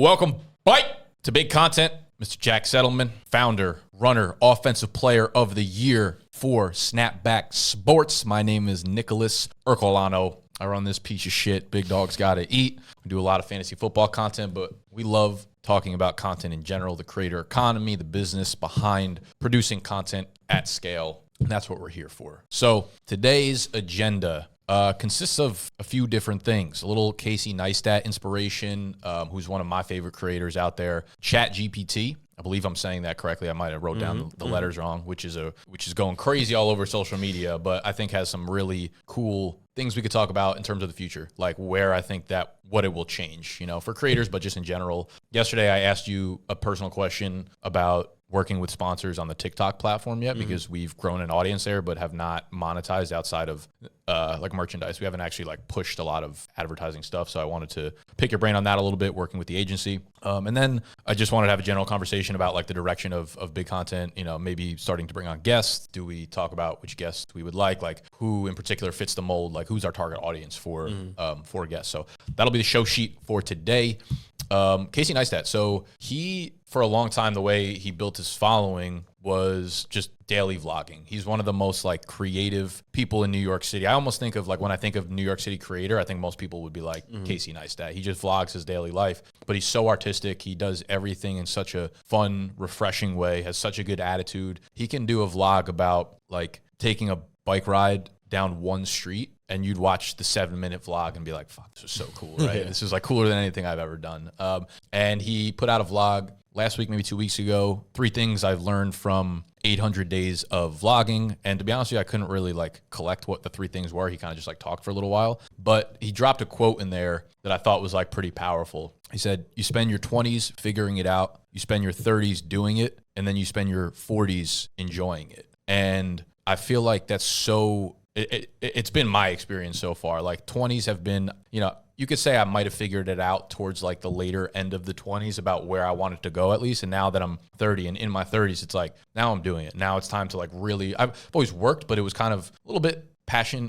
Welcome back to Big Content. Mr. Jack Settleman, founder, runner, offensive player of the year for Snapback Sports. My name is Nicholas Ercolano. I run this piece of shit. Big Dogs Gotta Eat. We do a lot of fantasy football content, but we love talking about content in general, the creator economy, the business behind producing content at scale. And that's what we're here for. So today's agenda consists of a few different things. A little Casey Neistat inspiration, who's one of my favorite creators out there. ChatGPT. I believe I'm saying that correctly. I might have wrote down the letters wrong, which is going crazy all over social media, but I think has some really cool things we could talk about in terms of the future, like where I think that what it will change, for creators, but just in general. Yesterday, I asked you a personal question about working with sponsors on the TikTok platform yet, because we've grown an audience there, but have not monetized outside of like merchandise. We haven't actually like pushed a lot of advertising stuff. So I wanted to pick your brain on that a little bit, working with the agency. And then I just wanted to have a general conversation about like the direction of big content, maybe starting to bring on guests. Do we talk about which guests we would like who in particular fits the mold, like who's our target audience for guests. So that'll be the show sheet for today. Casey Neistat. So he, for a long time, the way he built his following was just daily vlogging. He's one of the most like creative people in New York City. I almost think of like, when I think of New York City creator, I think most people would be like Casey Neistat. He just vlogs his daily life, but he's so artistic. He does everything in such a fun, refreshing way, has such a good attitude. He can do a vlog about like taking a bike ride down one street, and you'd watch the 7-minute vlog and be like, fuck, this is so cool, right? Yeah. This is like cooler than anything I've ever done. And he put out a vlog last week, maybe 2 weeks ago, 3 things I've learned from 800 days of vlogging. And to be honest with you, I couldn't really like collect what the 3 things were. He kind of just like talked for a little while, but he dropped a quote in there that I thought was like pretty powerful. He said, you spend your 20s figuring it out, you spend your 30s doing it, and then you spend your 40s enjoying it. And I feel like that's so... It's been my experience so far. Like 20s have been, you could say I might have figured it out towards like the later end of the 20s about where I wanted to go at least. And now that I'm 30 and in my 30s, it's like, now I'm doing it. Now it's time to like really, I've always worked, but it was kind of a little bit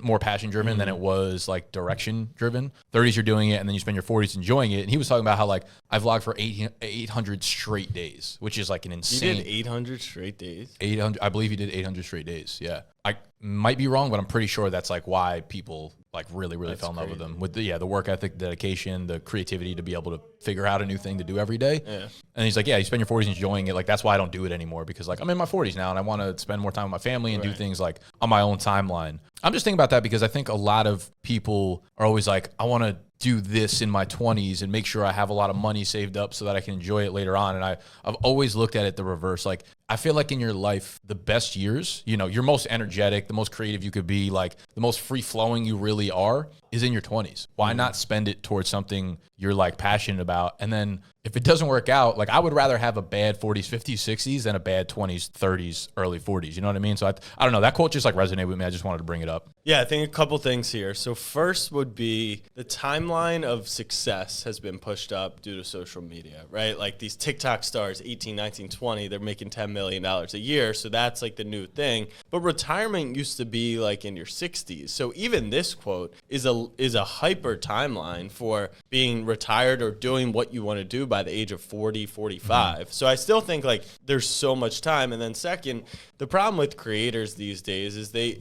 more passion driven than it was like direction driven. 30s, you're doing it, and then you spend your 40s enjoying it. And he was talking about how like I vlogged for 800 straight days, which is like an insane. You did 800 straight days? 800, I believe he did 800 straight days. Yeah. I might be wrong, but I'm pretty sure that's like why people like really fell in love with him, with the work ethic, dedication, the creativity to be able to figure out a new thing to do every day. Yeah. And he's like, yeah, you spend your 40s enjoying it. Like, that's why I don't do it anymore, because like I'm in my 40s now and I want to spend more time with my family and do things like on my own timeline. I'm just thinking about that because I think a lot of people are always like, I want to do this in my 20s and make sure I have a lot of money saved up so that I can enjoy it later on. And I've always looked at it the reverse. Like, I feel like in your life, the best years, your most energetic, the most creative you could be, like the most free flowing you really are, is in your 20s. Why not spend it towards something you're like passionate about? And then if it doesn't work out, like I would rather have a bad 40s, 50s, 60s than a bad 20s, 30s, early 40s. You know what I mean? So I don't know. That quote just like resonated with me. I just wanted to bring it up. Yeah, I think a couple things here. So first would be the timeline of success has been pushed up due to social media, right? Like these TikTok stars, 18, 19, 20, they're making $10 million a year. So that's like the new thing. But retirement used to be like in your 60s. So even this quote is a hyper timeline for being retired or doing what you want to do by the age of 40, 45. So I still think like there's so much time. And then second, the problem with creators these days is the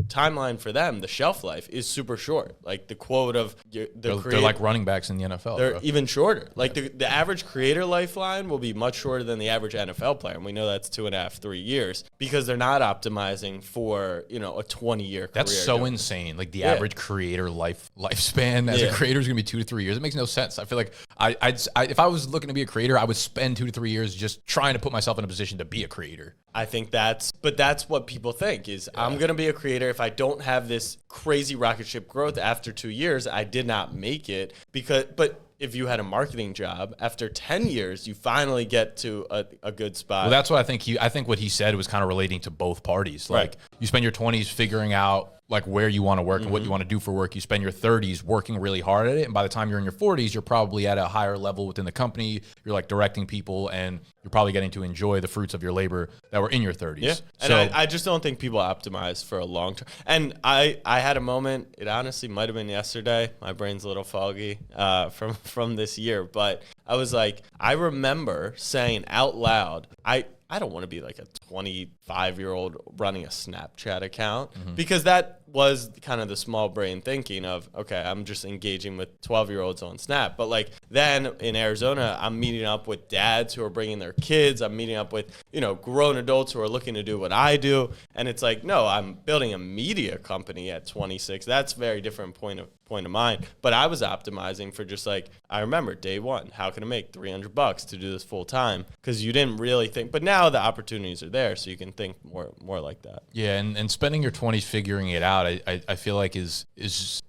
timeline for them, the shelf life is super short. Like the quote of they're like running backs in the NFL. They're even shorter. Like the average creator lifeline will be much shorter than the average NFL player. And we know that's 2.5, 3 years because they're not optimizing for, a 20-year career. That's so insane. Like the average creator lifespan as a creator is going to be 2 to 3 years. It makes no sense. I feel like if I was looking to be a creator, I would spend 2 to 3 years just trying to put myself in a position to be a creator. I think that's what people think is I'm going to be a creator. If I don't have this crazy rocket ship growth after 2 years, I did not make it but if you had a marketing job, after 10 years, you finally get to a good spot. Well, that's what I think what he said was kind of relating to both parties. Like you spend your 20s figuring out like where you want to work and what you want to do for work. You spend your 30s working really hard at it. And by the time you're in your 40s, you're probably at a higher level within the company. You're like directing people and you're probably getting to enjoy the fruits of your labor that were in your 30s. Yeah. And So I just don't think people optimize for a long term. And I had a moment, it honestly might have been yesterday. My brain's a little foggy from this year. But I was like, I remember saying out loud, I don't want to be like a 25-year-old running a Snapchat account because that was kind of the small brain thinking of, okay, I'm just engaging with 12-year-olds on Snap. But like then in Arizona, I'm meeting up with dads who are bringing their kids. I'm meeting up with, grown adults who are looking to do what I do. And it's like, no, I'm building a media company at 26. That's a very different point of mine. But I was optimizing for just like, I remember day one, how can I make $300 to do this full time? Because you didn't really think, but now the opportunities are there, so you can think more like that. yeah, and spending your 20s figuring it out, I feel like is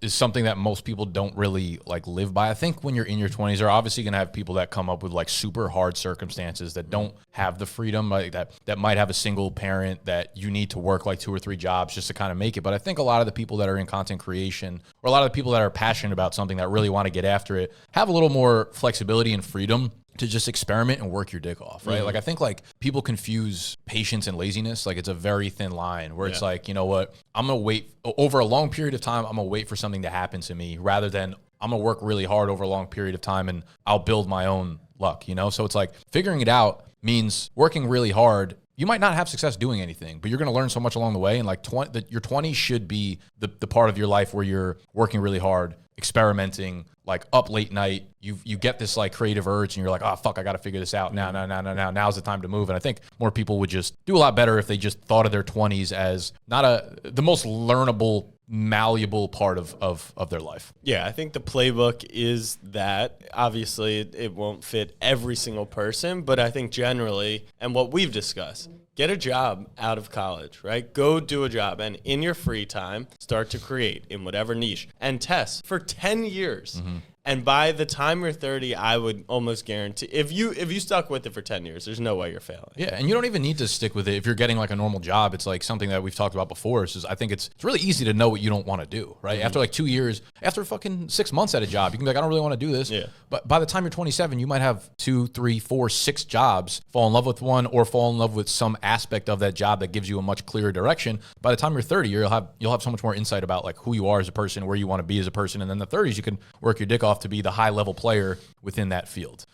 something that most people don't really like live by. I think when you're in your 20s, they're obviously gonna have people that come up with like super hard circumstances that don't have the freedom, like that might have a single parent that you need to work like 2 or 3 jobs just to kind of make it. But I think a lot of the people that are in content creation, or a lot of the people that are passionate about something that really want to get after it, have a little more flexibility and freedom to just experiment and work your dick off, right? Like I think like people confuse patience and laziness. Like it's a very thin line where it's like, you know what, I'm gonna wait over a long period of time. I'm gonna wait for something to happen to me rather than I'm gonna work really hard over a long period of time and I'll build my own luck, So it's like figuring it out means working really hard. You might not have success doing anything, but you're going to learn so much along the way. And like your 20s should be the part of your life where you're working really hard, experimenting, like up late night. You get this like creative urge and you're like, oh, fuck, I got to figure this out. Now's the time to move. And I think more people would just do a lot better if they just thought of their 20s as not the most learnable, malleable part of their life. Yeah, I think the playbook is that. Obviously, it won't fit every single person, but I think generally, and what we've discussed, get a job out of college, right? Go do a job, and in your free time, start to create in whatever niche and test for 10 years. And by the time you're 30, I would almost guarantee if you stuck with it for 10 years, there's no way you're failing. Yeah, and you don't even need to stick with it if you're getting like a normal job. It's like something that we've talked about before. Is I think it's really easy to know what you don't want to do, right? After like 2 years, after fucking 6 months at a job, you can be like, I don't really want to do this. Yeah. But by the time you're 27, you might have 2, 3, 4, 6 jobs, fall in love with one, or fall in love with some aspect of that job that gives you a much clearer direction. By the time you're 30, you'll have so much more insight about like who you are as a person, where you want to be as a person, and then the 30s you can work your dick off to be the high level player within that field.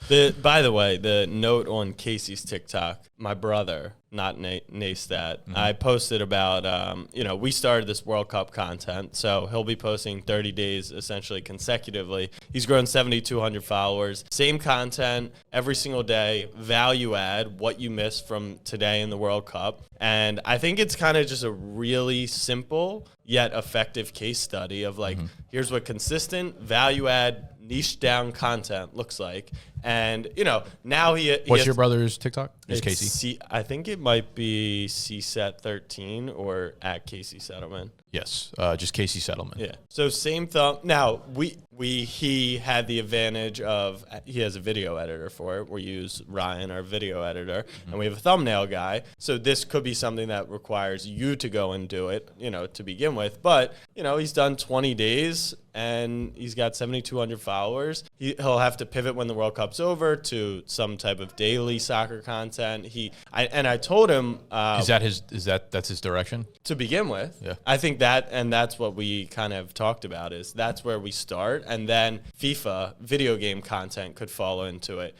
By the way, the note on Casey's TikTok, my brother, not Naystat, I posted about, we started this World Cup content, so he'll be posting 30 days essentially consecutively. He's grown 7,200 followers. Same content every single day, value add, what you missed from today in the World Cup. And I think it's kind of just a really simple yet effective case study of like, here's what consistent value add niche down content looks like. And, now he What's your brother's TikTok? Is Casey? I think it might be CSET13 or at Casey Settlement. Yes, just Casey Settlement. Yeah. So same thumb. Now he had the advantage of he has a video editor for it. We use Ryan, our video editor, and we have a thumbnail guy. So this could be something that requires you to go and do it, to begin with. But he's done 20 days and he's got 7,200 followers. He'll have to pivot when the World Cup's over to some type of daily soccer content. I told him that's his direction to begin with. Yeah. I think that's what we kind of talked about is that's where we start, and then FIFA video game content could follow into it.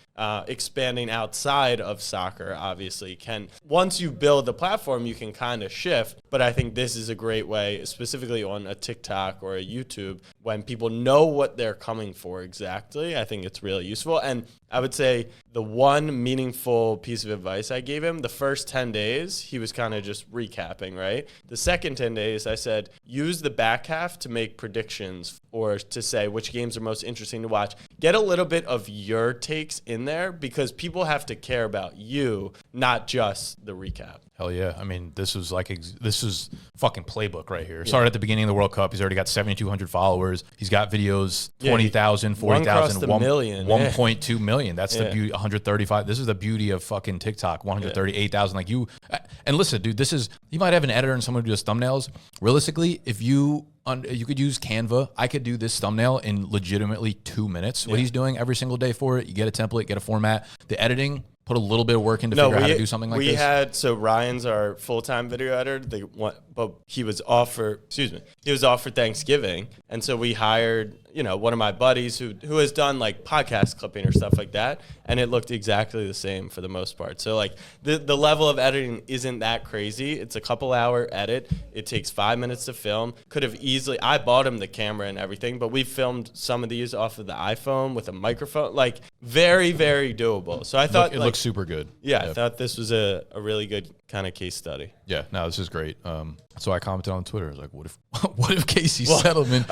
Expanding outside of soccer obviously can. Once you build the platform, you can kind of shift, but I think this is a great way, specifically on a TikTok or a YouTube, when people know what they're coming for exactly. I think it's really useful. And I would say the one meaningful piece of advice I gave him, the first 10 days, he was kind of just recapping, right? The second 10 days, I said, use the back half to make predictions or to say which games are most interesting to watch. Get a little bit of your takes in there because people have to care about you, not just the recap. Hell yeah. I mean, this is fucking playbook right here. Started at the beginning of the World Cup. He's already got 7,200 followers. He's got videos, 20,000, 40,000, 1.2 million. That's the beauty, 135. This is the beauty of fucking TikTok, 138,000. Like And listen, dude, you might have an editor and someone who does thumbnails. Realistically, if you could use Canva, I could do this thumbnail in legitimately 2 minutes. What he's doing every single day for it, you get a template, get a format. The editing, put a little bit of work in to figure out how to do something like this. So Ryan's our full-time video editor, but he was off for Thanksgiving. And so we hired, one of my buddies who has done like podcast clipping or stuff like that. And it looked exactly the same for the most part. So like the level of editing isn't that crazy. It's a couple-hour edit. It takes 5 minutes to film. I bought him the camera and everything, but we filmed some of these off of the iPhone with a microphone, like very, very doable. So I thought it looks super good. Yeah, I thought this was a really good kind of case study. Yeah, no, this is great. So I commented on Twitter. I was like, what if Casey Settleman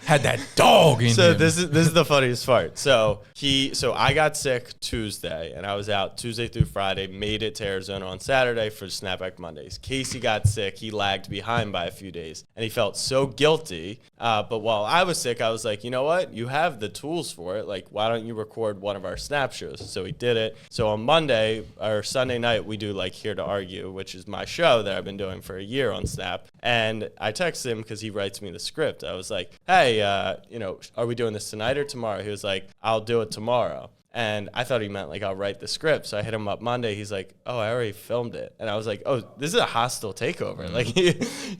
had that dog in him? This is the funniest part. So I got sick Tuesday, and I was out Tuesday through Friday, made it to Arizona on Saturday for Snapback Mondays. Casey got sick. He lagged behind by a few days, and he felt so guilty. But while I was sick, I was like, you know what? You have the tools for it. Like, why don't you record one of our Snap shows? So he did it. So on Monday or Sunday night, we do like Here to Argue, which is my show that I've been doing for a year on Snap. And I texted him because he writes me the script. I was like, hey, are we doing this tonight or tomorrow? He was like, I'll do it tomorrow. And I thought he meant like, I'll write the script. So I hit him up Monday. He's like, oh, I already filmed it. And I was like, oh, this is a hostile takeover. Like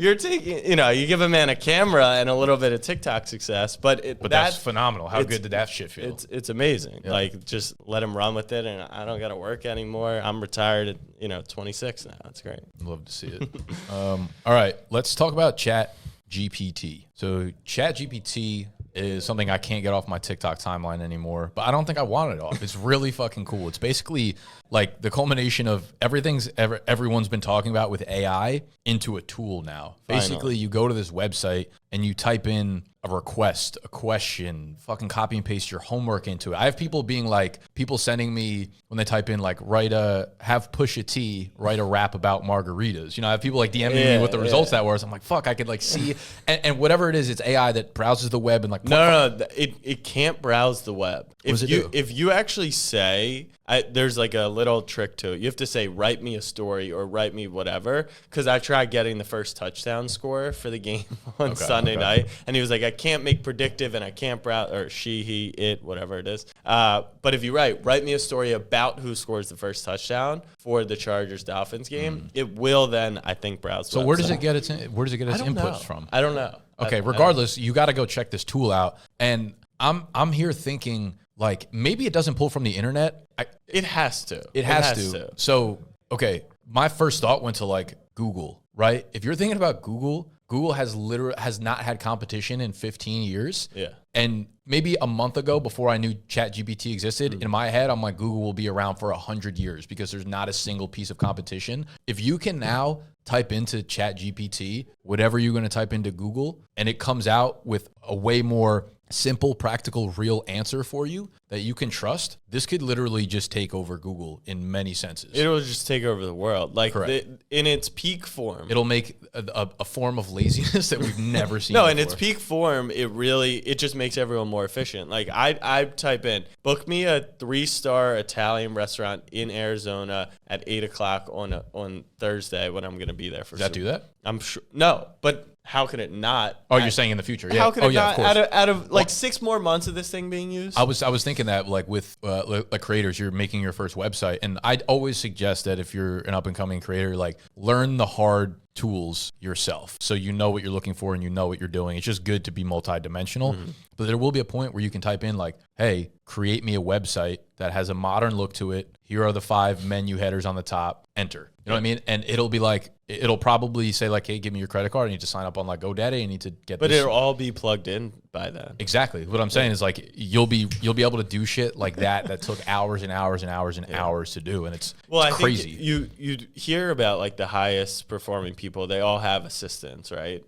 you're taking, you give a man a camera and a little bit of TikTok success, but that's phenomenal. How good did that shit feel? It's amazing. Yeah. Like just let him run with it. And I don't got to work anymore. I'm retired at, 26 now. It's great. Love to see it. All right, let's talk about ChatGPT. So ChatGPT is something I can't get off my TikTok timeline anymore, but I don't think I want it off. It's really fucking cool. It's basically like the culmination of everyone's been talking about with AI into a tool now. Basically, you go to this website and you type in a request, a question, fucking copy and paste your homework into it. I have people sending me when they type in like have Pusha T write a rap about margaritas. I have people like DMing me with the results that were. So I'm like, fuck, I could like see, and whatever it is, it's AI that browses the web and like. No, it can't browse the web. What does it do? If you actually say, there's like a little trick to it. You have to say, write me a story or write me whatever. Because I tried getting the first touchdown score for the game on Sunday night. And he was like, I can't make predictive and I can't browse, or she, he, it, whatever it is. But if you write me a story about who scores the first touchdown for the Chargers-Dolphins game, it will then, I think, browse. So where does it get its inputs from? I don't know. Okay, regardless, you got to go check this tool out. And I'm here thinking, like, maybe it doesn't pull from the internet. It has to. It has to. So, okay, my first thought went to like Google, right? If you're thinking about Google has not had competition in 15 years. Yeah. And maybe a month ago, before I knew ChatGPT existed, in my head, I'm like, Google will be around for 100 years because there's not a single piece of competition. If you can now type into ChatGPT, whatever you're going to type into Google, and it comes out with a way more simple, practical, real answer for you that you can trust, this could literally just take over Google in many senses. It'll just take over the world. Like in its peak form. It'll make a form of laziness that we've never seen before. In its peak form, it just makes everyone more efficient. Like I type in, book me a 3-star Italian restaurant in Arizona at 8 o'clock on Thursday when I'm going to be there for Does that do that? I'm sure. No, but how can it not? Oh, you're saying in the future? Yeah. How can it not? Of course. Out of like 6 more months of this thing being used. I was thinking that like with like creators, you're making your first website, and I'd always suggest that if you're an up and coming creator, like learn the hard tools yourself, so you know what you're looking for and you know what you're doing. It's just good to be multidimensional. But there will be a point where you can type in like, hey, create me a website that has a modern look to it. Here are the 5 menu headers on the top. Enter. You know what I mean? And it'll be like, it'll probably say like, hey, give me your credit card. I need to sign up on like GoDaddy. I need to get But this. it'll all be plugged in by then. Exactly. What I'm saying is like, you'll be able to do shit like that took hours and hours and hours and hours to do. And it's crazy. Think you hear about like the highest performing people, they all have assistants, right?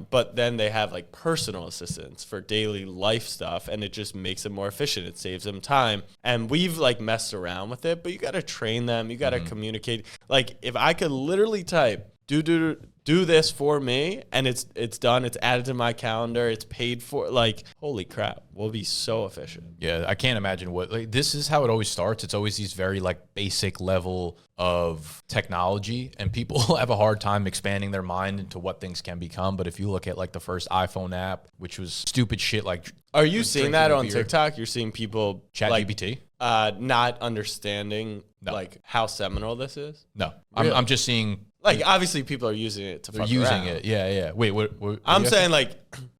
But then they have like personal assistants for daily life stuff, and it just makes them more efficient. It saves them time. And we've like messed around with it, but you got to train them. You got to communicate. Like if I could literally type, do do this for me, and it's done. It's added to my calendar. It's paid for. Like, holy crap, we'll be so efficient. Yeah, I can't imagine what, like, this is how it always starts. It's always these very like basic level of technology, and people have a hard time expanding their mind into what things can become. But if you look at like the first iPhone app, which was stupid shit like, are you seeing that on TikTok? You're seeing people ChatGPT, not understanding like how seminal this is? No, Really? I'm just seeing like obviously people are using it to fuck around. it. Yeah. Wait, what I'm saying like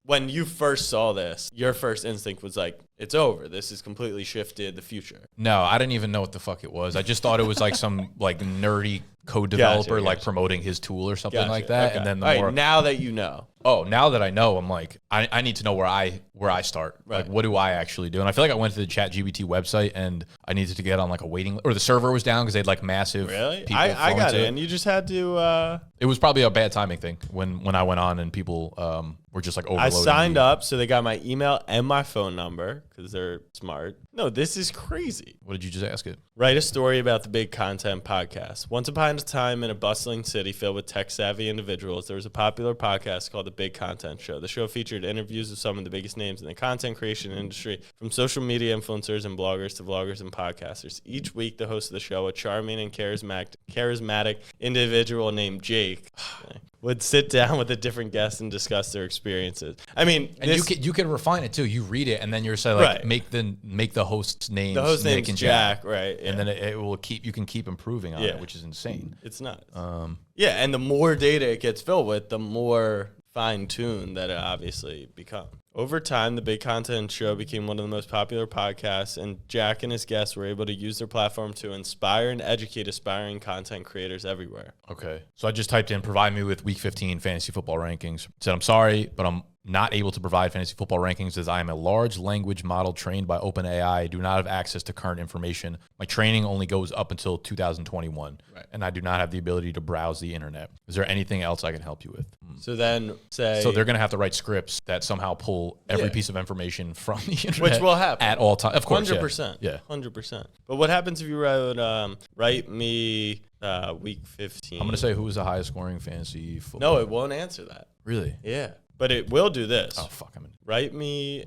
when you first saw this, your first instinct was like, it's over. This has completely shifted the future. No, I didn't even know what the fuck it was. I just thought it was like some like nerdy code developer like promoting his tool or something like that. Okay. And then now that you know. Oh, now that I know, I'm like, I need to know where I start. Right. Like, what do I actually do? And I feel like I went to the ChatGPT website and I needed to get on like a waiting, or the server was down because they had like massive. Really? People I got it, and you just had to. It was probably a bad timing thing when I went on and people were just like overloading. I signed up, so they got my email and my phone number because they're smart. No, this is crazy. What did you just ask it? Write a story about the Big Content Podcast. Once upon a time in a bustling city filled with tech-savvy individuals, there was a popular podcast called The Big Content Show. The show featured interviews with some of the biggest names in the content creation industry, from social media influencers and bloggers to vloggers and podcasters. Each week, the host of the show, a charming and charismatic individual named Jake, would sit down with a different guest and discuss their experiences. I mean, and you can refine it too. You read it and then you're saying like make the host's name. The host name's Jack, right? Yeah. And then it will you can keep improving on it, which is insane. It's nuts. Yeah, and the more data it gets filled with, the more fine-tuned that it obviously becomes. Over time, the Big Content Show became one of the most popular podcasts, and Jack and his guests were able to use their platform to inspire and educate aspiring content creators everywhere. Okay. So I just typed in, provide me with Week 15 fantasy football rankings. Said, I'm sorry, but I'm not able to provide fantasy football rankings as I am a large language model trained by OpenAI. I do not have access to current information. My training only goes up until 2021, and I do not have the ability to browse the internet. Is there anything else I can help you with? So then say... So they're going to have to write scripts that somehow pull every piece of information from the internet. Which will happen. At all times. Of course, 100%. Yeah. 100%. But what happens if you write me Week 15? I'm going to say who was the highest scoring fantasy football. No, it won't answer that. Really? Yeah. But it will do this. Oh, fuck. Write me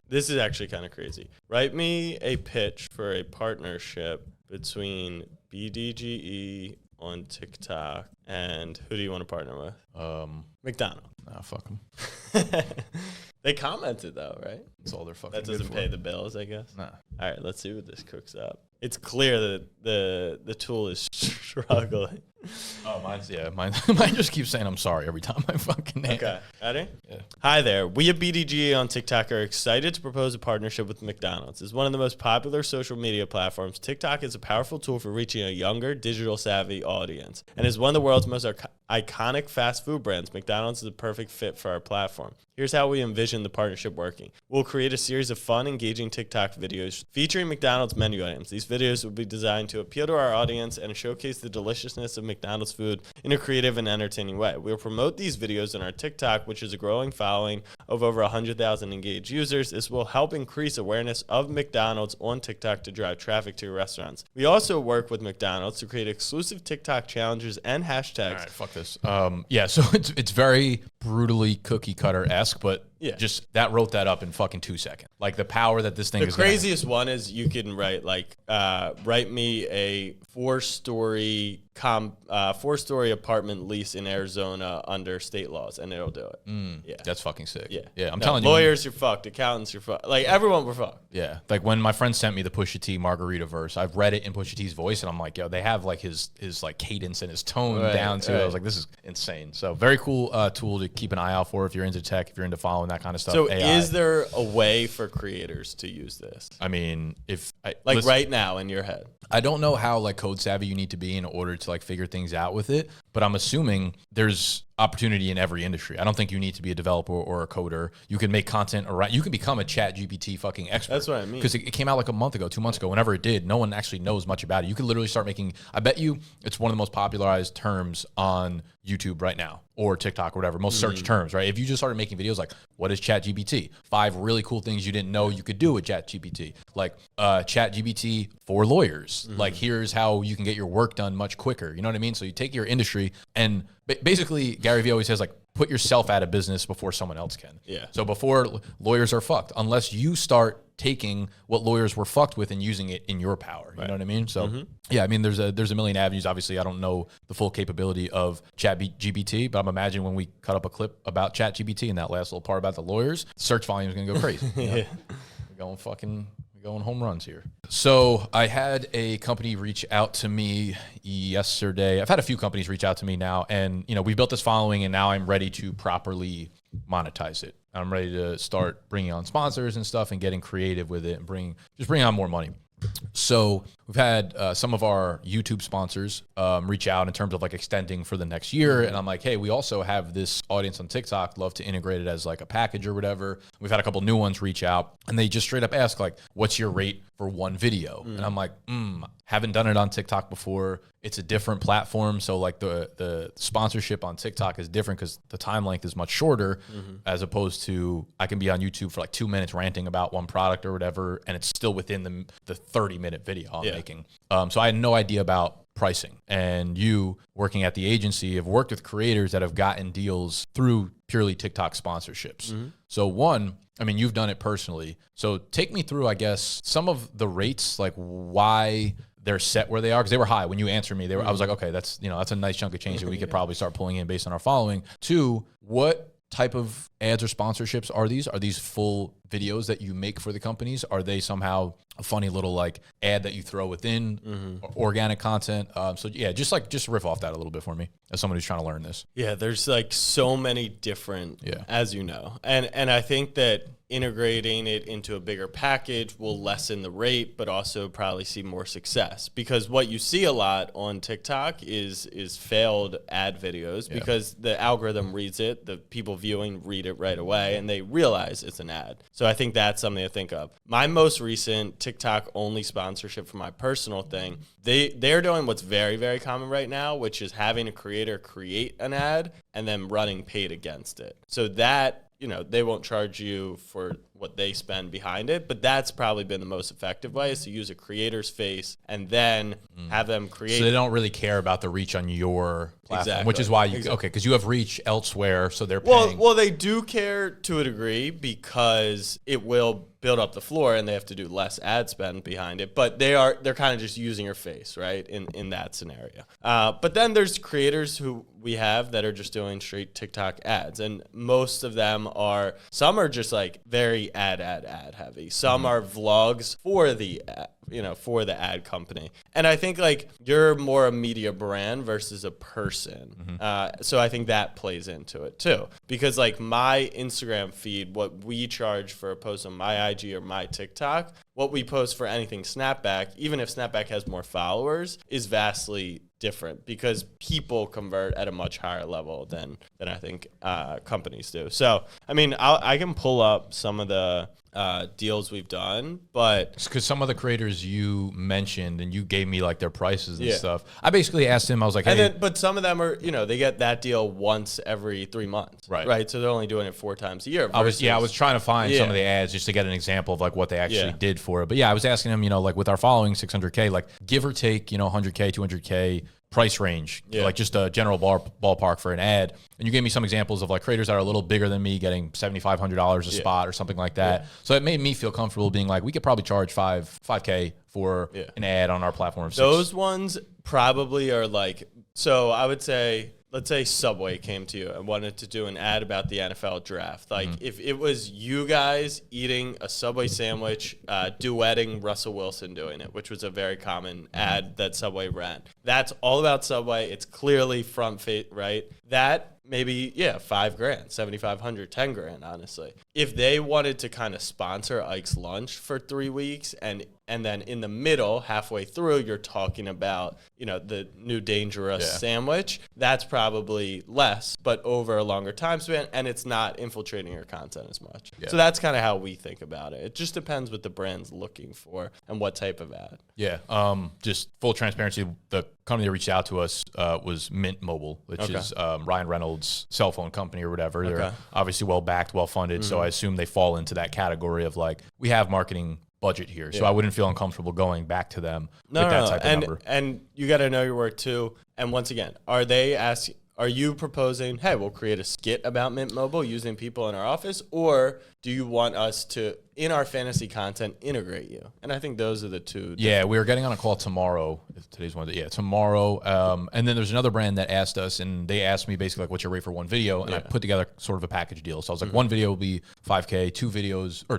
this is actually kind of crazy. Write me a pitch for a partnership between BDGE on TikTok and who do you want to partner with? McDonald's. Nah, fuck them. They commented though, right? That's all they're fucking That doesn't good pay for. the bills, I guess. Nah. All right, let's see what this cooks up. It's clear that the tool is struggling. Oh, mine just keeps saying I'm sorry every time I fucking name. Okay, ready? Yeah. Hi there. We at BDGA on TikTok are excited to propose a partnership with McDonald's. As one of the most popular social media platforms, TikTok is a powerful tool for reaching a younger, digital-savvy audience. And as one of the world's most iconic fast food brands, McDonald's is a perfect fit for our platform. Here's how we envision the partnership working. We'll create a series of fun, engaging TikTok videos featuring McDonald's menu items. These videos will be designed to appeal to our audience and showcase the deliciousness of McDonald's food in a creative and entertaining way. We'll promote these videos on our TikTok, which is a growing following of over 100,000 engaged users. This will help increase awareness of McDonald's on TikTok to drive traffic to your restaurants. We also work with McDonald's to create exclusive TikTok challenges and hashtags. All right, fuck this. So it's very brutally cookie cutter-esque, but just that wrote that up in fucking 2 seconds. Like the power that this thing is. The craziest one is you can write write me a four-story apartment lease in Arizona under state laws, and it'll do it. Yeah, that's fucking sick. Yeah. I'm telling you, lawyers are fucked, accountants are fucked, like everyone we're fucked. Yeah, like when my friend sent me the Pusha T Margarita verse, I've read it in Pusha T's voice, and I'm like, yo, they have like his like cadence and his tone down to it. I was like, this is insane. So very cool tool to keep an eye out for if you're into tech, if you're into following that kind of stuff. So AI. Is there a way for creators to use this? I mean, right now in your head. I don't know how like code savvy you need to be in order to like figure things out with it, but I'm assuming there's opportunity in every industry. I don't think you need to be a developer or a coder. You can make content around. You can become a ChatGPT fucking expert. That's what I mean. Because it came out like a month ago, 2 months ago. Whenever it did, no one actually knows much about it. You could literally start making. I bet you it's one of the most popularized terms on YouTube right now, or TikTok, or whatever. Most search terms, right? If you just started making videos like, "What is ChatGPT? 5 really cool things you didn't know you could do with ChatGPT." Like ChatGPT for lawyers. Like, here's how you can get your work done much quicker. You know what I mean? So you take your industry and basically Gary Vee always says, like, put yourself out of business before someone else can. Yeah. So before lawyers are fucked, unless you start taking what lawyers were fucked with and using it in your power. You know what I mean? So yeah, I mean, there's a million avenues. Obviously, I don't know the full capability of ChatGPT, but I'm imagining when we cut up a clip about ChatGPT and that last little part about the lawyers, search volume is going to go crazy. You know? We're going home runs here. So I had a company reach out to me yesterday. I've had a few companies reach out to me now, and we built this following, and now I'm ready to properly monetize it. I'm ready to start bringing on sponsors and stuff and getting creative with it and bring on more money. So we've had some of our YouTube sponsors reach out in terms of like extending for the next year. And I'm like, hey, we also have this audience on TikTok, love to integrate it as like a package or whatever. We've had a couple new ones reach out and they just straight up ask like, what's your rate for one video? And I'm like, haven't done it on TikTok before. It's a different platform. So like the sponsorship on TikTok is different because the time length is much shorter as opposed to I can be on YouTube for like 2 minutes ranting about one product or whatever. And it's still within the 30-minute video I'm making. So I had no idea about pricing. And you working at the agency have worked with creators that have gotten deals through purely TikTok sponsorships. So one, I mean, you've done it personally. So take me through, I guess, some of the rates, like why they're set where they are, because they were high. When you answered me, I was like, okay, that's a nice chunk of change that we could probably start pulling in based on our following. Two, what type of ads or sponsorships are these? Are these full videos that you make for the companies? Are they somehow a funny little like ad that you throw within organic content? So yeah, just riff off that a little bit for me as someone who's trying to learn this. Yeah, there's like so many different, as you know, and I think that integrating it into a bigger package will lessen the rate, but also probably see more success, because what you see a lot on TikTok is failed ad videos because the algorithm reads it, the people viewing read it right away, and they realize it's an ad. So I think that's something to think of. My most recent TikTok only sponsorship for my personal thing, they're doing what's very, very common right now, which is having a creator create an ad and then running paid against it. So that, they won't charge you for what they spend behind it, but that's probably been the most effective way, is to use a creator's face and then have them create. So they don't really care about the reach on your platform, which is why because you have reach elsewhere, so they're paying. Well, they do care to a degree because it will build up the floor and they have to do less ad spend behind it, but they're kind of just using your face, right, in that scenario. But then there's creators who we have that are just doing straight TikTok ads, and most of them some are just like very ad heavy. Some are vlogs for the ad company. And I think like you're more a media brand versus a person. So I think that plays into it too, because like my Instagram feed, what we charge for a post on my IG or my TikTok, what we post for anything Snapback, even if Snapback has more followers, is vastly different because people convert at a much higher level than I think companies do. So, I mean, I can pull up some of the deals we've done, but because some of the creators you mentioned and you gave me like their prices and stuff, I basically asked him, I was like, hey, but some of them are, they get that deal once every 3 months, right? So they're only doing it 4 times a year. I was trying to find some of the ads just to get an example of like what they actually did for it. But yeah, I was asking him, like with our following 600K, like give or take, 100K, 200K price range, like just a general ballpark for an ad. And you gave me some examples of like creators that are a little bigger than me getting $7,500 a spot or something like that. So it made me feel comfortable being like, we could probably charge $5K for an ad on our platform. Those ones probably are like, so I would say, let's say Subway came to you and wanted to do an ad about the NFL draft. Like if it was you guys eating a Subway sandwich, duetting Russell Wilson doing it, which was a very common ad that Subway ran. That's all about Subway. It's clearly front face, right? That maybe, $5,000, 7,500, 10 grand, honestly. If they wanted to kind of sponsor Ike's lunch for 3 weeks and then in the middle, halfway through, you're talking about, the new dangerous sandwich, that's probably less, but over a longer time span, and it's not infiltrating your content as much. So that's kind of how we think about it. It just depends what the brand's looking for and what type of ad. Yeah. Just full transparency, the company that reached out to us was Mint Mobile, which is Ryan Reynolds' cell phone company or whatever. They're obviously well-backed, well-funded, so I assume they fall into that category of like, we have marketing budget here. So I wouldn't feel uncomfortable going back to them with that type of number. And you got to know your worth too. And once again, are you proposing, hey, we'll create a skit about Mint Mobile using people in our office, or do you want us to, in our fantasy content, integrate you? And I think those are the two. Yeah, we are getting on a call tomorrow. Today's one. Yeah, tomorrow. And then there's another brand that asked us, and they asked me basically like, what's your rate for one video? And I put together sort of a package deal. So I was like, one video will be $5K,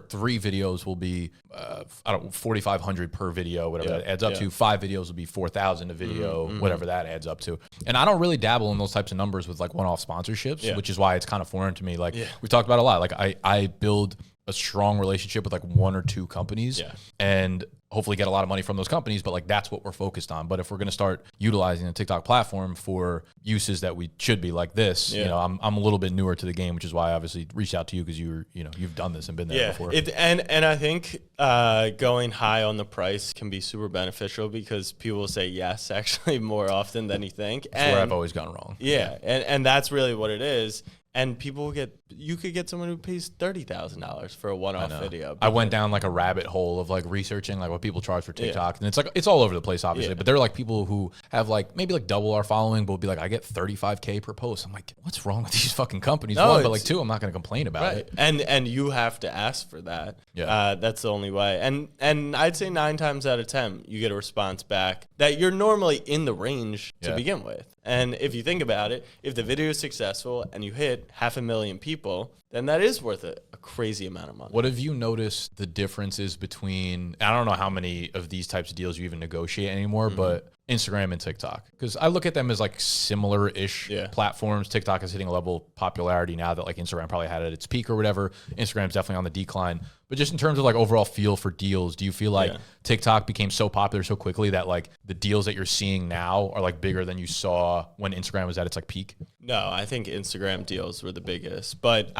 3 videos will be, 4,500 per video, whatever that adds up to. 5 videos will be 4,000 a video, whatever that adds up to. And I don't really dabble in those types of numbers with like one-off sponsorships, which is why it's kind of foreign to me. Like we talked about a lot. Like I build a strong relationship with like 1 or 2 companies and hopefully get a lot of money from those companies, but like that's what we're focused on. But if we're going to start utilizing the TikTok platform for uses that we should be like this, you know, I'm a little bit newer to the game, which is why I obviously reached out to you because you've done this and been there before. And I think going high on the price can be super beneficial because people will say yes actually more often than you think. That's where I've always gone wrong. Yeah, and that's really what it is. And you could get someone who pays $30,000 for a one-off video. I went down like a rabbit hole of like researching like what people charge for TikTok, and it's all over the place, obviously. But there are like people who have like maybe like double our following, but will be like, I get 35K per post. I'm like, what's wrong with these fucking companies? One, but like 2, I'm not going to complain about it. And you have to ask for that. Yeah, that's the only way. And I'd say 9 times out of 10, you get a response back that you're normally in the range to begin with. And if you think about it, if the video is successful and you hit 500,000 people, then that is worth a crazy amount of money. What have you noticed the differences between, I don't know how many of these types of deals you even negotiate anymore, but Instagram and TikTok? Because I look at them as like similar-ish platforms. TikTok is hitting a level of popularity now that like Instagram probably had at its peak or whatever. Instagram's definitely on the decline. But just in terms of like overall feel for deals, do you feel like TikTok became so popular so quickly that like the deals that you're seeing now are like bigger than you saw when Instagram was at its like peak? No, I think Instagram deals were the biggest. But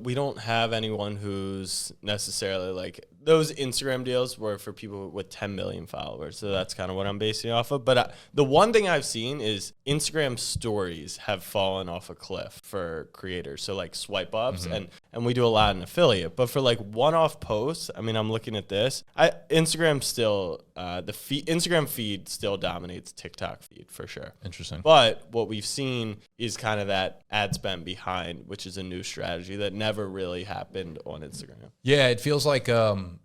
we don't have anyone who's necessarily like, those Instagram deals were for people with 10 million followers. So that's kind of what I'm basing off of. But the one thing I've seen is Instagram stories have fallen off a cliff for creators. So like swipe ups and we do a lot in affiliate. But for like one-off posts, I mean, I'm looking at this. Instagram still, Instagram feed still dominates TikTok feed for sure. Interesting. But what we've seen is kind of that ad spend behind, which is a new strategy that never really happened on Instagram. Yeah, it feels like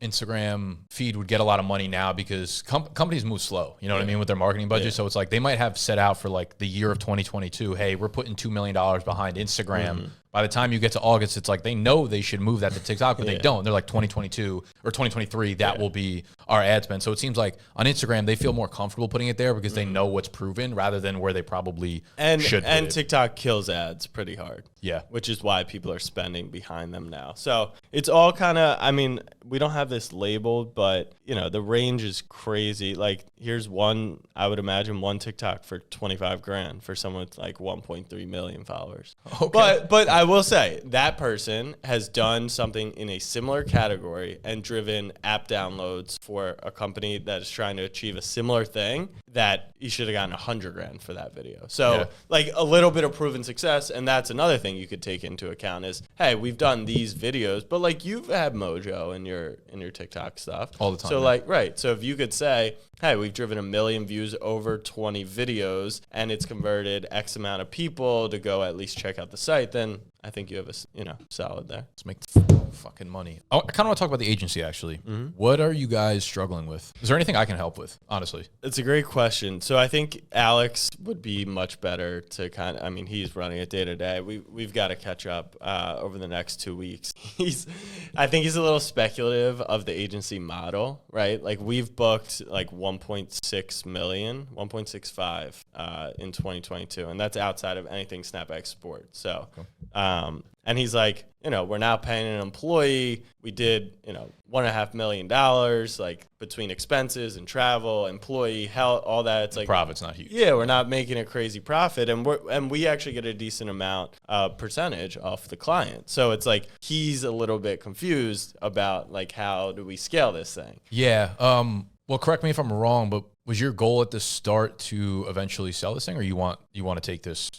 Instagram feed would get a lot of money now because companies move slow, you know what I mean, with their marketing budget. So it's like they might have set out for like the year of 2022, hey, we're putting $2 million behind Instagram. By the time you get to August, it's like they know they should move that to TikTok, but they don't. They're like 2022 or 2023, that will be our ad spend. So it seems like on Instagram, they feel more comfortable putting it there because they know what's proven rather than where they probably should. And TikTok kills ads pretty hard. Yeah. Which is why people are spending behind them now. So it's all kind of, I mean, we don't have this labeled, but, you know, the range is crazy. Like, here's one, I would imagine one TikTok for 25 grand for someone with like 1.3 million followers. Okay. But I will say that person has done something in a similar category and driven app downloads for a company that is trying to achieve a similar thing that you should have gotten 100 grand for that video. So like a little bit of proven success. And that's another thing you could take into account is, hey, we've done these videos, but like you've had Mojo in your TikTok stuff all the time. So like, right. So if you could say, hey, we've driven 1 million views over 20 videos and it's converted X amount of people to go at least check out the site, then I think you have a, solid there. Let's make fucking money. Oh, I kind of want to talk about the agency, actually. What are you guys struggling with? Is there anything I can help with, honestly? It's a great question. So I think Alex would be much better to he's running it day to day. We've got to catch up over the next 2 weeks. I think he's a little speculative of the agency model, right? Like we've booked like 1.6 million, 1.65 in 2022, and that's outside of anything Snapback Sport. So, and he's like, we're now paying an employee. We did, $1.5 million, like between expenses and travel, employee health, all that. It's like profit's not huge. Yeah, we're not making a crazy profit, and we actually get a decent amount percentage off the client. So it's like he's a little bit confused about like how do we scale this thing? Yeah. Well, correct me if I'm wrong, but was your goal at the start to eventually sell this thing, or you want to take this,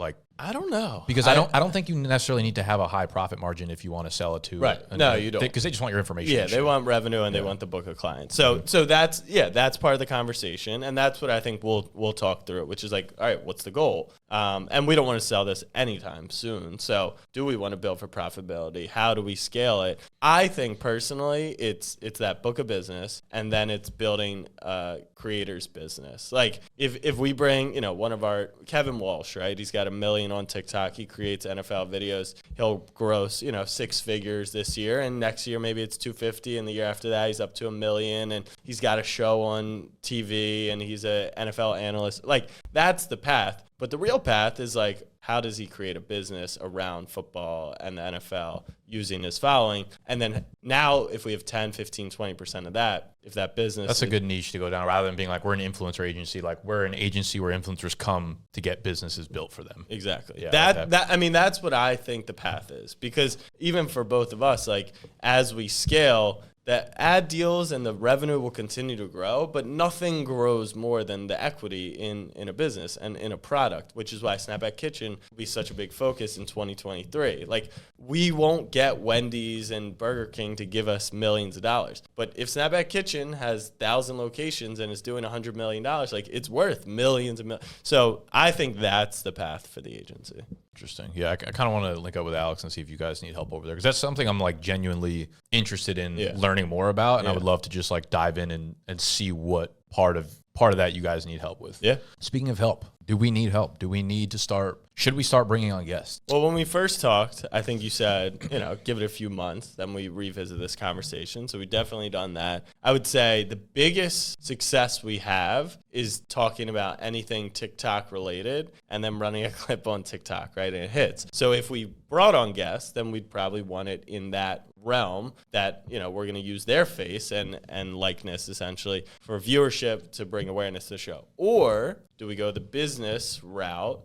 Like, I don't know. because I don't think you necessarily need to have a high profit margin if you want to sell it to. Right. No, you don't. Because they just want your information. Yeah, they want revenue and they want the book of clients. So that's part of the conversation, and that's what I think we'll talk through, which is like, all right, what's the goal? And we don't want to sell this anytime soon. So do we want to build for profitability? How do we scale it? I think personally, it's that book of business, and then it's building a creator's business. Like if we bring, one of our Kevin Walsh, right? He's got 1 million on TikTok. He creates NFL videos. He'll gross, 6 figures this year, and next year maybe it's 250, and the year after that he's up to 1 million, and he's got a show on TV, and he's a NFL analyst. Like, that's the path. But the real path is like, how does he create a business around football and the NFL using his following? And then now if we have 10, 15, 20% of that, if that business... That's a good niche to go down, rather than being like, we're an influencer agency. Like, we're an agency where influencers come to get businesses built for them. Exactly. Yeah, that's what I think the path is. Because even for both of us, like, as we scale, the ad deals and the revenue will continue to grow, but nothing grows more than the equity in a business and in a product, which is why Snapback Kitchen will be such a big focus in 2023. Like, we won't get Wendy's and Burger King to give us millions of dollars. But if Snapback Kitchen has 1,000 locations and is doing $100 million, like, it's worth millions of millions. So I think that's the path for the agency. Interesting. Yeah, I kind of want to link up with Alex and see if you guys need help over there, because that's something I'm like genuinely interested in learning more about, and I would love to just like dive in and see what part of that you guys need help with. Yeah. Speaking of help, do we need help? Do we need to should we start bringing on guests? Well, when we first talked, I think you said, give it a few months, then we revisit this conversation. So we've definitely done that. I would say the biggest success we have is talking about anything TikTok related and then running a clip on TikTok, right? And it hits. So if we brought on guests, then we'd probably want it in that realm that, we're going to use their face and likeness essentially for viewership to bring awareness to the show. Or do we go the business route,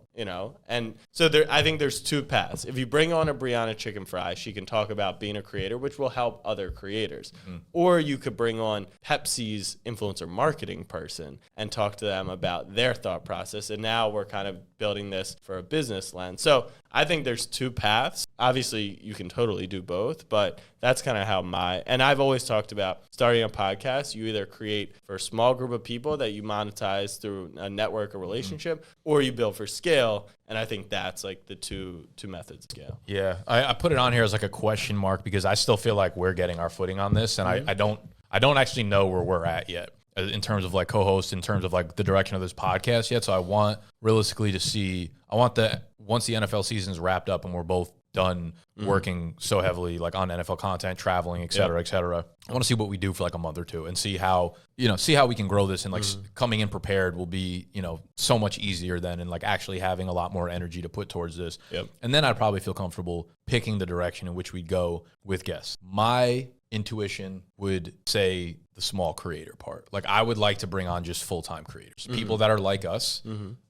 and so I think there's two paths. If you bring on a Brianna Chicken Fry, she can talk about being a creator, which will help other creators. Mm-hmm. Or you could bring on Pepsi's influencer marketing person and talk to them about their thought process. And now we're kind of building this for a business lens. So I think there's two paths. Obviously, you can totally do both, but that's kind of how and I've always talked about starting a podcast. You either create for a small group of people that you monetize through a network or relationship, or you build for scale. And I think that's like the two methods of scale. Yeah, I put it on here as like a question mark because I still feel like we're getting our footing on this, and I don't actually know where we're at yet in terms of like co-host, in terms of like the direction of this podcast yet. So I want realistically to see, once the NFL season's wrapped up and we're both done working so heavily like on NFL content, traveling, et cetera, I want to see what we do for like a month or two and see how we can grow this, and like coming in prepared will be, so much easier then, and like actually having a lot more energy to put towards this. Yep. And then I'd probably feel comfortable picking the direction in which we'd go with guests. My intuition would say the small creator part. Like, I would like to bring on just full-time creators, people that are like us,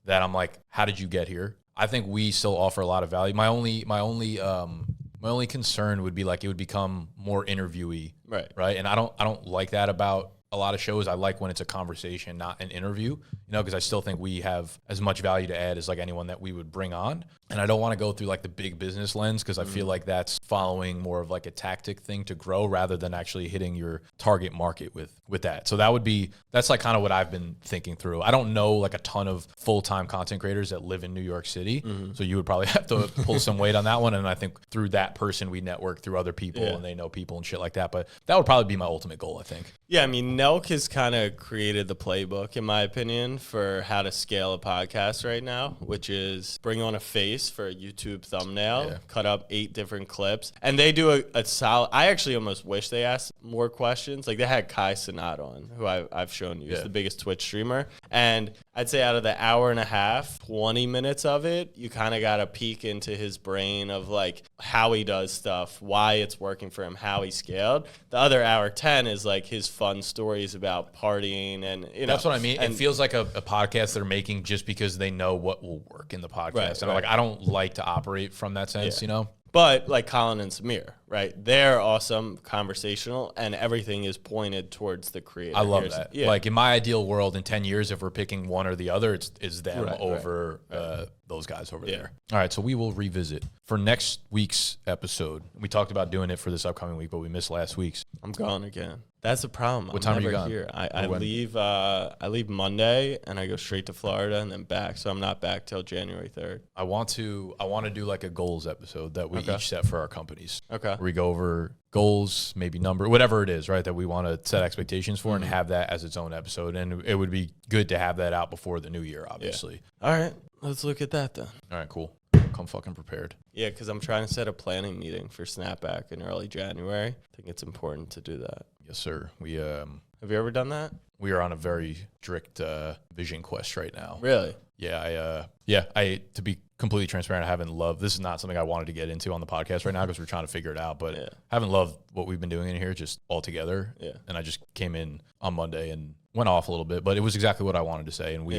that I'm like, how did you get here? I think we still offer a lot of value. My only concern would be like it would become more interviewee, right? And I don't like that about a lot of shows. I like when it's a conversation, not an interview, because I still think we have as much value to add as like anyone that we would bring on. And I don't want to go through like the big business lens, because I feel like that's following more of like a tactic thing to grow rather than actually hitting your target market with that. So that's like kind of what I've been thinking through. I don't know like a ton of full-time content creators that live in New York City. So you would probably have to pull some weight on that one. And I think through that person, we network through other people and they know people and shit like that. But that would probably be my ultimate goal, I think. Yeah, I mean, Nelk has kind of created the playbook, in my opinion, for how to scale a podcast right now, which is bring on a face for a YouTube thumbnail, cut up 8 different clips, and they do a solid. I actually almost wish they asked more questions. Like, they had Kai Cenat on, who I've shown you is the biggest Twitch streamer, and I'd say out of the hour and a half, 20 minutes of it, you kind of got a peek into his brain of like how he does stuff, why it's working for him, how he scaled. The other hour 10 is like his fun stories about partying, and that's what I mean. It feels like a podcast they're making just because they know what will work in the podcast. And like, I don't like to operate from that sense, But like Colin and Samir, right? They're awesome, conversational, and everything is pointed towards the creator. I love that. Yeah. Like in my ideal world, in 10 years, if we're picking one or the other, it's them Right, over those guys over there. All right, so we will revisit for next week's episode. We talked about doing it for this upcoming week, but we missed last week's. I'm gone again. That's the problem. What time are you gone? Here. I leave Monday and I go straight to Florida and then back. So I'm not back till January 3rd. I want to do like a goals episode that we each set for our companies. Okay. Where we go over goals, maybe number, whatever it is, right, that we want to set expectations for and have that as its own episode. And it would be good to have that out before the new year, obviously. Yeah. All right. Let's look at that then. All right, cool. Come fucking prepared. Yeah, because I'm trying to set a planning meeting for Snapback in early January. I think it's important to do that. Yes, sir. Have you ever done that? We are on a very strict vision quest right now. Really? Yeah, I to be completely transparent, I haven't loved, this is not something I wanted to get into on the podcast right now because we're trying to figure it out, but I haven't loved what we've been doing in here just altogether. Yeah. And I just came in on Monday and went off a little bit, but it was exactly what I wanted to say. And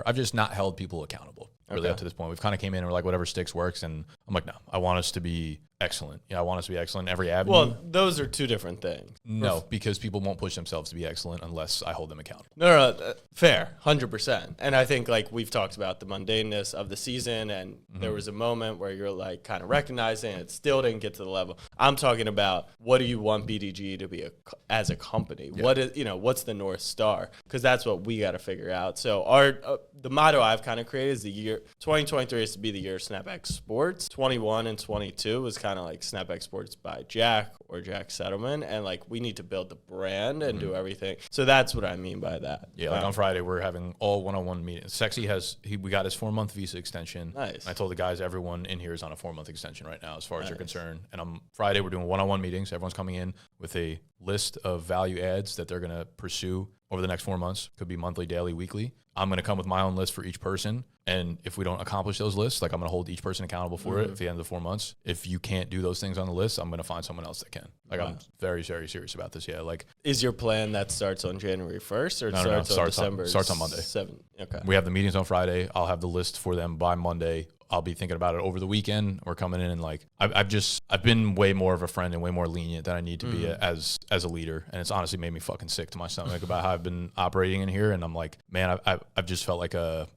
I've just not held people accountable really up to this point. We've kind of came in and we're like, whatever sticks works. And I'm like, no, I want us to be excellent. Yeah, I want us to be excellent in every avenue. Well, those are two different things. No, because people won't push themselves to be excellent unless I hold them accountable. No, fair, 100%. And I think like we've talked about the mundaneness of the season, and there was a moment where you're like kind of recognizing it still didn't get to the level. I'm talking about what do you want BDG to be as a company? Yeah. What is what's the North Star? Because that's what we got to figure out. So the motto I've kind of created is the year 2023 is to be the year of Snapback Sports. 21 and 22 was kind of like Snapback Sports by Jack or Jack Settlement, and like we need to build the brand and do everything. So that's what I mean by that. Yeah, like on Friday we're having all one-on-one meetings. Sexy we got his 4-month visa extension. Nice. I told the guys everyone in here is on a 4-month extension right now as far as they're concerned. And on Friday we're doing one-on-one meetings. Everyone's coming in with a list of value adds that they're going to pursue over the next 4 months. Could be monthly, daily, weekly. I'm going to come with my own list for each person. And if we don't accomplish those lists, like I'm going to hold each person accountable for it at the end of the 4 months. If you can't do those things on the list, I'm going to find someone else that can. Like I'm very, very serious about this. Yeah. Like, is your plan that starts on January 1st or starts on December? Starts on Monday. 7th. Okay. We have the meetings on Friday. I'll have the list for them by Monday. I'll be thinking about it over the weekend. We're coming in and like I've been way more of a friend and way more lenient than I need to be as a leader, and it's honestly made me fucking sick to my stomach about how I've been operating in here. And I'm like, man, I've just felt like a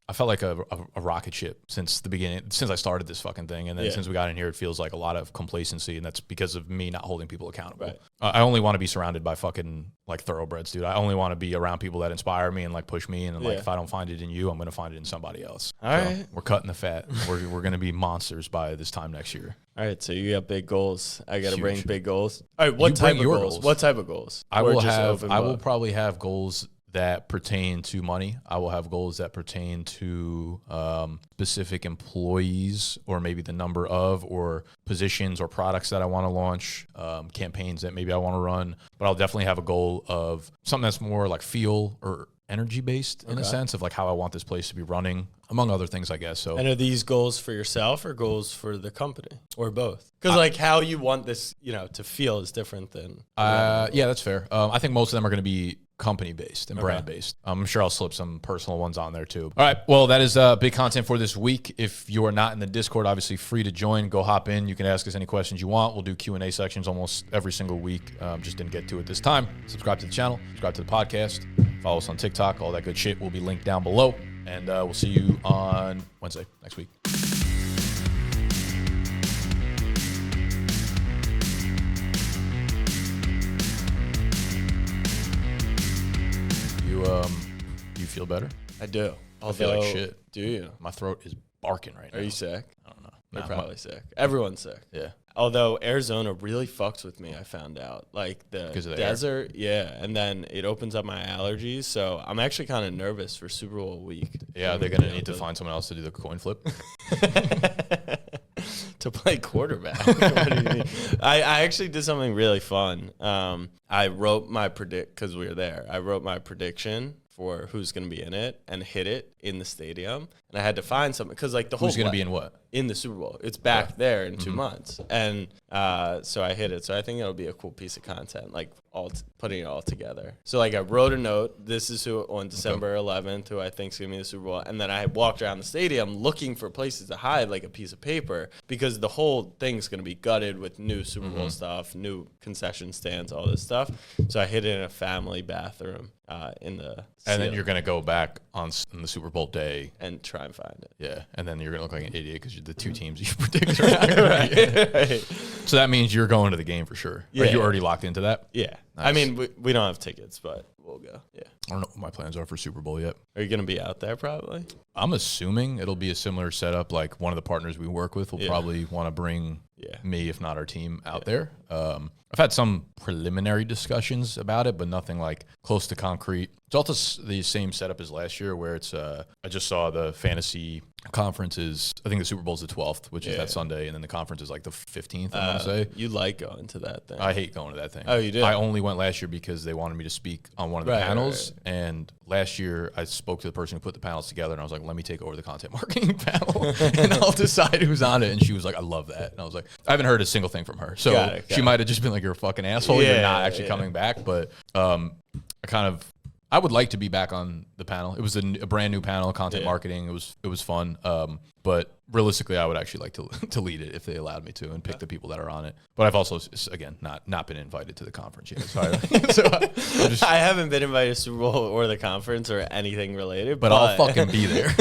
rocket ship since the beginning, since I started this fucking thing, and then since we got in here, it feels like a lot of complacency, and that's because of me not holding people accountable. Right. I only want to be surrounded by fucking like thoroughbreds, dude. I only want to be around people that inspire me and like push me, and like if I don't find it in you, I'm gonna find it in somebody else. All right, we're cutting the fat. We're gonna be monsters by this time next year. All right, so you got big goals. I got to bring big goals. All right, what type of goals? What type of goals? I will probably have goals that pertain to money. I will have goals that pertain to specific employees, or maybe the number of, or positions or products that I want to launch, campaigns that maybe I want to run. But I'll definitely have a goal of something that's more like feel or energy based in a sense of like how I want this place to be running, among other things, I guess. So, and are these goals for yourself or goals for the company, or both? Because like how you want this, to feel is different than. Yeah, that's fair. I think most of them are going to be company based and brand based. I'm sure I'll slip some personal ones on there too. All right. Well, that is big content for this week. If you are not in the Discord, obviously free to join. Go hop in. You can ask us any questions you want. We'll do Q&A sections almost every single week. Just didn't get to it this time. Subscribe to the channel. Subscribe to the podcast. Follow us on TikTok. All that good shit will be linked down below. And we'll see you on Wednesday next week. You feel better? I do. I feel like shit. Do you? My throat is barking right now. Are you sick? I don't know. You're probably sick. Everyone's sick. Yeah. Although Arizona really fucks with me, I found out. Like the desert, and then it opens up my allergies. So I'm actually kind of nervous for Super Bowl week. Yeah, they're going to need to find someone else to do the coin flip. To play quarterback. What do you mean? I actually did something really fun. I wrote my because we were there. I wrote my prediction for who's going to be in it and hit it in the stadium. And I had to find something because like the whole who's going to be in what? In the Super Bowl. It's back there in 2 months. And so I hit it. So I think it'll be a cool piece of content. Like putting it all together. So like I wrote a note. This is who on December 11th, who I think is gonna be the Super Bowl, and then I walked around the stadium looking for places to hide like a piece of paper because the whole thing's gonna be gutted with new Super Bowl stuff, new concession stands, all this stuff. So I hid it in a family bathroom in the. And then you're gonna go back on the Super Bowl day and try and find it. Yeah, and then you're gonna look like an idiot because the two teams you predict are not right. So that means you're going to the game for sure. Yeah. Are you already locked into that? Yeah. Nice. I mean, we don't have tickets, but we'll go. Yeah. I don't know what my plans are for Super Bowl yet. Are you going to be out there probably? I'm assuming it'll be a similar setup. Like one of the partners we work with will probably want to bring me, if not our team, out there. I've had some preliminary discussions about it, but nothing like close to concrete. It's also the same setup as last year where it's, I just saw the fantasy conference is, I think the Super Bowl is the 12th, which is that Sunday, and then the conference is like the 15th, I want to say. You like going to that thing. I hate going to that thing. Oh, you did? I only went last year because they wanted me to speak on one of the panels, and last year I spoke to the person who put the panels together, and I was like, let me take over the content marketing panel, and I'll decide who's on it. And she was like, I love that. And I was like, I haven't heard a single thing from her. So she might have just been like, you're a fucking asshole. You're not actually coming back. But I would like to be back on the panel. It was a brand new panel, content marketing. It was fun. But realistically, I would actually like to lead it if they allowed me to and pick the people that are on it. But I've also, again, not been invited to the conference yet. So I haven't been invited to Super Bowl or the conference or anything related. But I'll fucking be there.